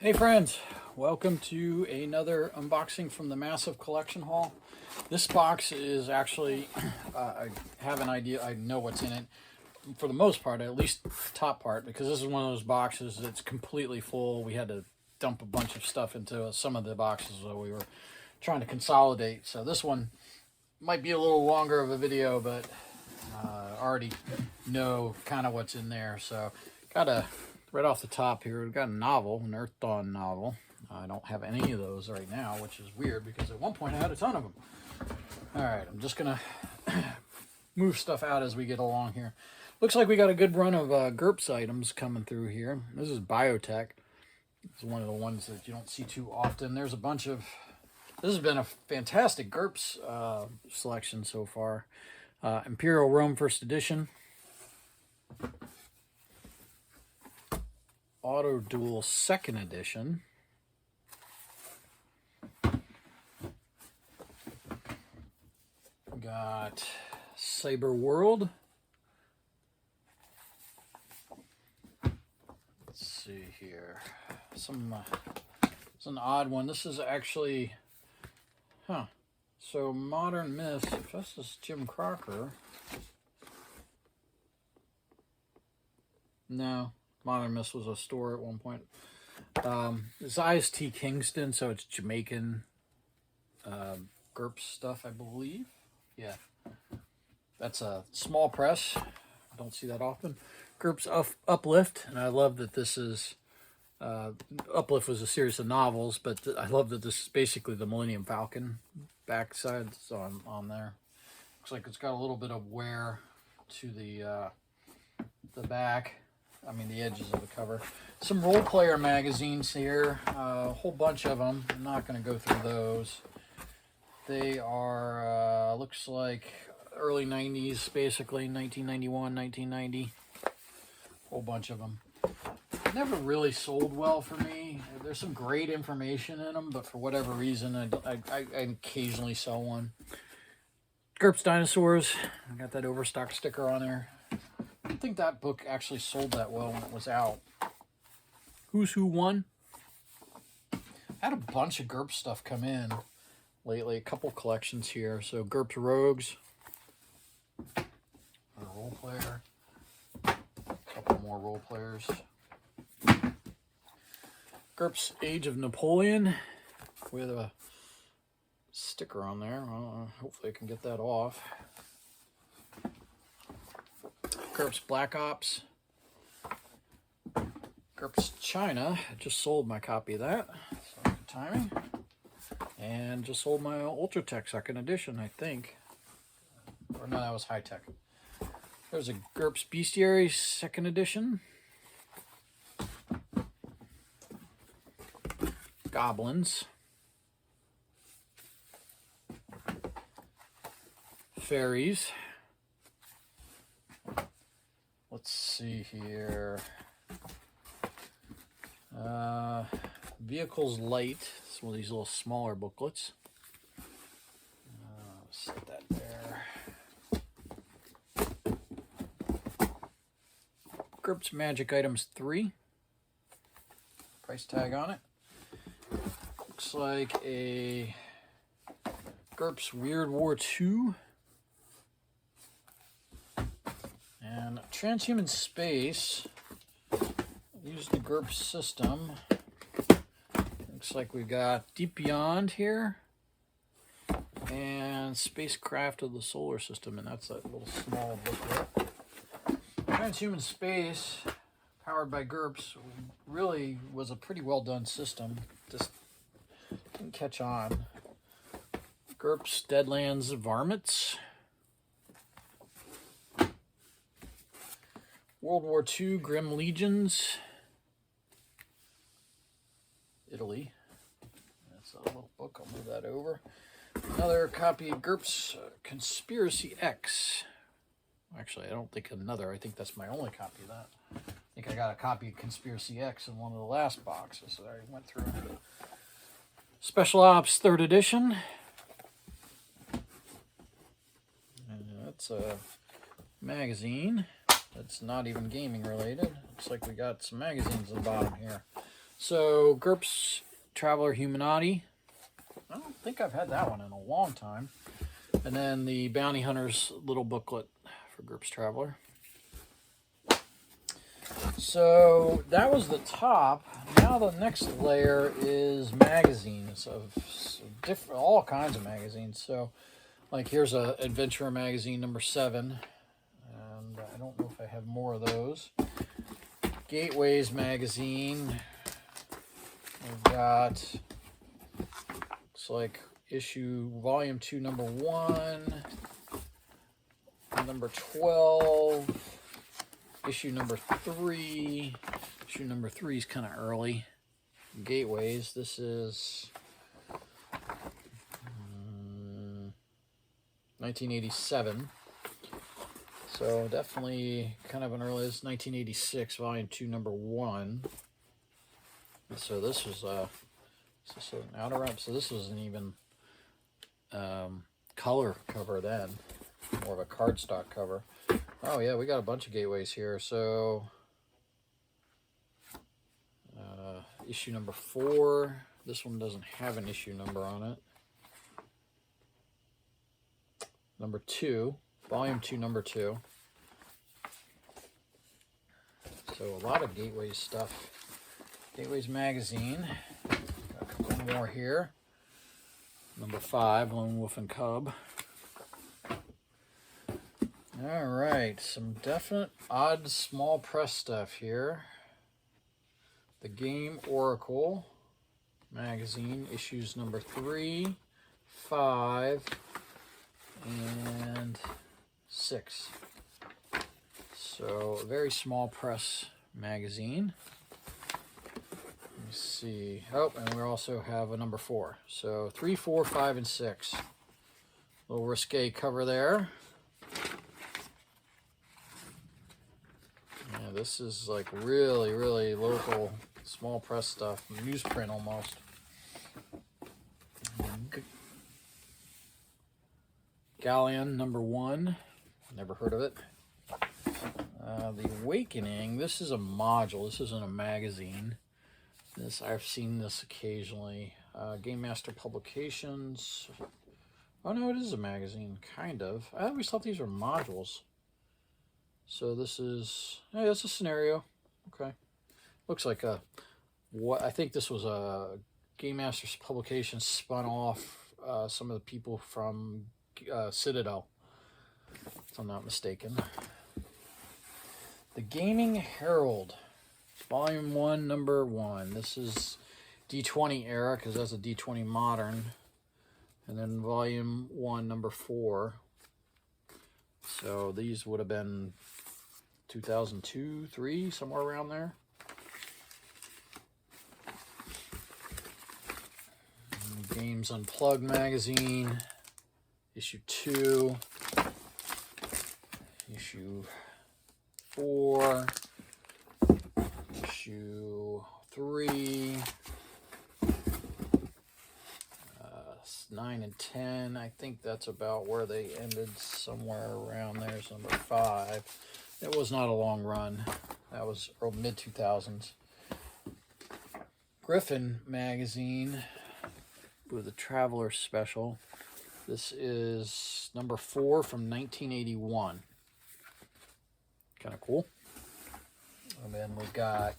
Hey friends, welcome to another unboxing from the Massive Collection Haul. This box is actually, I have an idea, I know what's in it, for the most part, at least the top part, because this is one of those boxes that's completely full. We had to dump a bunch of stuff into some of the boxes that we were trying to consolidate. So this one might be a little longer of a video, but I already know kind of what's in there. So got a right off the top here, we've got a novel, an Earth Dawn novel. I don't have any of those right now, which is weird because at one point I had a ton of them. All right, I'm just gonna move stuff out as we get along here. Looks like we got a good run of GURPS items coming through here. This is biotech. It's one of the ones that you don't see too often. There's a bunch of, this has been a fantastic GURPS selection so far. Imperial Rome First Edition. Auto Duel Second Edition. Got Saber World. Let's see here. It's an odd one. This is actually, so Modern Myths, Justice Jim Crocker. No. Modern Myths was a store at one point. It's IST Kingston, so it's Jamaican GURPS stuff, I believe. Yeah. That's a small press. I don't see that often. GURPS Uplift, and I love that this is... Uplift was a series of novels, but I love that this is basically the Millennium Falcon backside. So on there. Looks like it's got a little bit of wear to the back. I mean, the edges of the cover. Some role player magazines here, a whole bunch of them. I'm not going to go through those. They are, looks like early 90s, basically, 1991, 1990. Whole bunch of them. Never really sold well for me. There's some great information in them, but for whatever reason, I occasionally sell one. GURPS Dinosaurs. I got that Overstock sticker on there. I don't think that book actually sold that well when it was out. Who's Who Won? I had a bunch of GURPS stuff come in lately. A couple collections here. So GURPS Rogues. A role player. A couple more role players. GURPS Age of Napoleon with a sticker on there. Hopefully I can get that off. GURPS Black Ops. GURPS China. I just sold my copy of that. So good timing. And just sold my Ultratech Second Edition, I think. Or no, that was High Tech. There's a GURPS Bestiary Second Edition. Goblins. Fairies. Let's see here. Vehicles Light. It's one of these little smaller booklets. Set that there. GURPS Magic Items 3. Price tag on it. Looks like a GURPS Weird War 2. And Transhuman Space. Use the GURPS system. Looks like we've got Deep Beyond here. And Spacecraft of the Solar System. And that's that little small booklet. Transhuman Space, powered by GURPS, really was a pretty well done system. Just didn't catch on. GURPS Deadlands Varmints. World War II Grim Legions. Italy. That's a little book. I'll move that over. Another copy of GURPS Conspiracy X. Actually, I don't think another. I think that's my only copy of that. I think I got a copy of Conspiracy X in one of the last boxes that I went through. Special Ops 3rd Edition. And that's a magazine. That's not even gaming related. Looks like we got some magazines at the bottom here. So GURPS Traveler Humanati. I don't think I've had that one in a long time. And then the Bounty Hunter's little booklet for GURPS Traveler. So that was the top. Now the next layer is magazines of different, all kinds of magazines. So, like here's a Adventurer magazine number 7, and I don't know if I have more of those. Gateways magazine. We've got, looks like volume 2, number 1, number 12. Issue number 3. Issue number 3 is kind of early. Gateways. This is 1987. So definitely kind of an early. This is 1986, volume 2, number 1. So this was an outer wrap. So this was an even color cover then, more of a cardstock cover. Oh yeah, we got a bunch of gateways here. So issue number 4. This one doesn't have an issue number on it. Number 2, volume 2, number 2. So a lot of Gateways stuff. Gateways magazine. Got a couple more here. Number 5, Lone Wolf and Cub. All right, some definite odd small press stuff here. The Game Oracle magazine, issues number 3, 5, and 6. So a very small press magazine. Let me see. Oh, and we also have a number 4. So 3, 4, 5, and 6. A little risque cover there. Yeah, this is like really, really local, small press stuff, newsprint almost. Galleon number 1, never heard of it. The Awakening, this is a module, this isn't a magazine. I've seen this occasionally. Game Master Publications. Oh no, it is a magazine, kind of. I always thought these were modules. So this is, hey, that's a scenario. Okay. Looks like I think this was a Game Master's Publication spun off some of the people from Citadel, if I'm not mistaken. The Gaming Herald, volume 1, number 1. This is D20 era, because that's a D20 modern. And then volume 1, number 4. So these would have been 2002, 3, somewhere around there. Games Unplugged magazine, issue 2, issue 4, issue 3, 9 and 10. I think that's about where they ended, somewhere around there. So number 5. It was not a long run. That was mid 2000s. Griffin magazine with a Traveler special. This is number 4 from 1981. Kind of cool. And then we got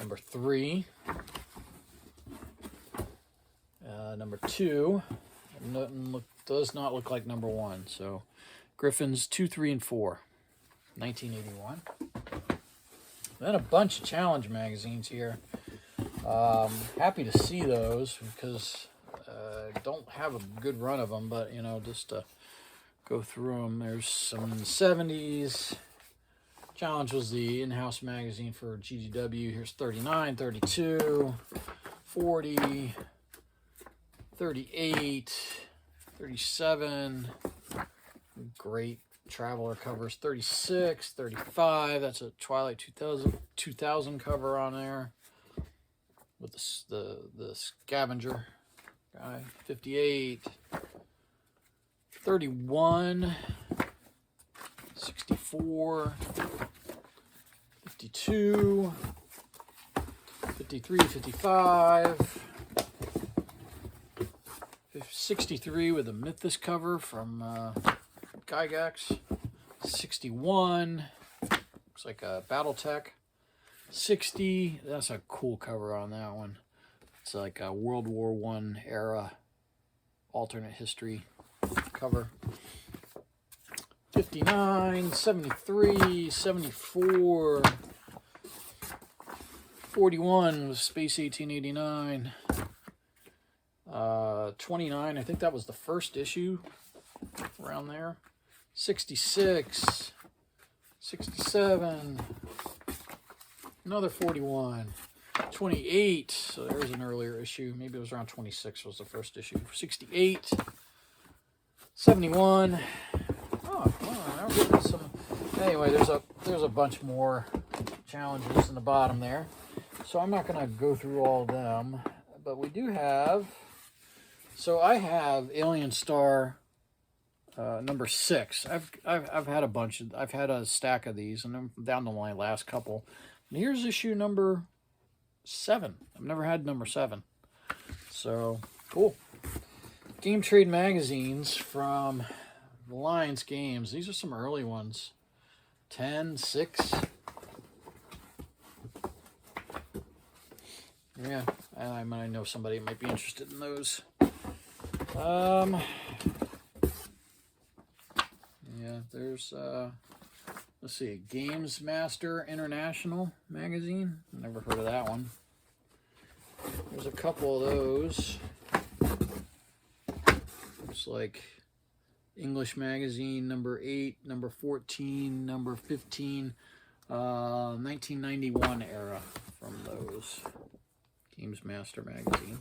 number 3. Number 2 does not look like number 1. So Griffin's 2, 3, and 4, 1981. Then a bunch of challenge magazines here. Happy to see those because I don't have a good run of them, but you know, just to go through them. There's some in the 70s. Challenge was the in-house magazine for GDW. Here's 39, 32, 40, 38, 37, great Traveler covers, 36, 35, that's a Twilight 2000 cover on there with the scavenger guy, 58, 31, 64, 52, 53, 55, 63 with a Mythos cover from Gygax. 61, looks like a Battletech. 60, that's a cool cover on that one. It's like a World War I era alternate history cover. 59, 73, 74, 41 was Space 1889. 29, I think that was the first issue around there. 66, 67, another 41, 28, so there's an earlier issue. Maybe it was around 26 was the first issue. 68, 71. Oh, now we're getting some. Anyway, there's a bunch more challenges in the bottom there. So I'm not going to go through all of them, but we do have. So I have Alien Star number 6. I've had a bunch. I've had a stack of these, and I'm down to my last couple. And here's issue number 7. I've never had number 7. So cool. Game Trade magazines from Alliance Games. These are some early ones. 10, 6. Yeah, I might know somebody might be interested in those. Yeah, there's let's see, Games Master International magazine. Never heard of that one. There's a couple of those. Looks like English magazine number 8, number 14, number 15, 1991 era from those. Games Master magazine.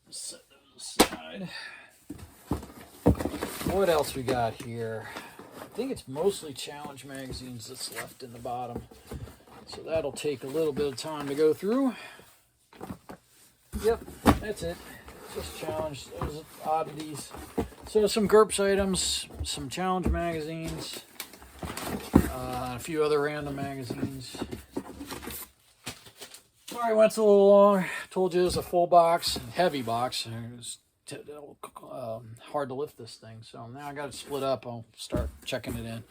Set those aside. What else we got here? I think it's mostly challenge magazines that's left in the bottom. So that'll take a little bit of time to go through. Yep, that's it. Just challenge, those oddities. So some GURPS items, some challenge magazines, a few other random magazines. Sorry, went a little long. Told you it was a full box, heavy box. It was hard to lift this thing. So now I got it split up. I'll start checking it in.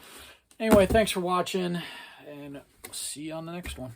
Anyway, thanks for watching, and see you on the next one.